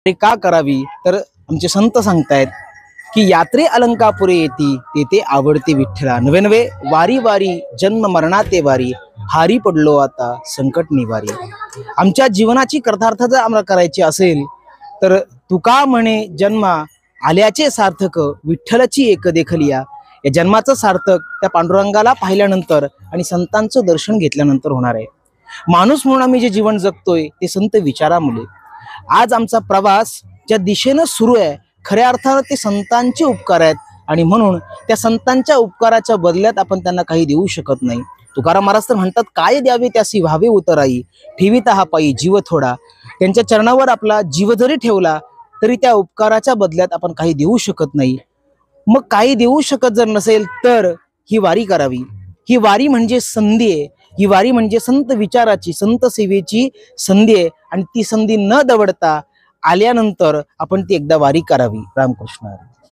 ते का करावी तर आमचे संत सांगतायत की यात्रे अलंकापुरे येती तेथे आवडते विठ्ठला नवे नवे वारी वारी जन्म मरणाते वारी हारी पडलो आता संकट निवारी। आमच्या जीवनाची कृतार्थ जर आम्हाला करायची असेल तर तुका म्हणे जन्मा आल्याचे सार्थक विठ्ठलाची एक देखलिया। या जन्माचं सार्थक त्या पांडुरंगाला पाहिल्यानंतर आणि संतांचं दर्शन घेतल्यानंतर होणार आहे। माणूस म्हणून आम्ही जे जीवन जगतोय ते संत विचारामुळे। आज आमचा प्रवास ज्या दिशेनं सुरू आहे खऱ्या अर्थानं ते संतांचे उपकार आहेत आणि म्हणून त्या संतांच्या उपकाराच्या बदल्यात आपण त्यांना काही देऊ शकत नाही। तुकाराम महाराज तर म्हणतात, काय द्यावे त्यासी व्हावे उतराई ठेविता हा पायी जीव थोडा। त्यांच्या चरणावर आपला जीव जरी ठेवला तरी त्या उपकाराच्या बदल्यात आपण काही देऊ शकत नाही। मग काही देऊ शकत जर नसेल तर ही वारी करावी। ही वारी म्हणजे संधी आहे, ही वारी म्हणजे संत विचाराची संत सेवेची संधी आहे आणि ती संधी न दवडता आल्यानंतर आपण ती एकदा वारी करावी। रामकृष्ण हरी।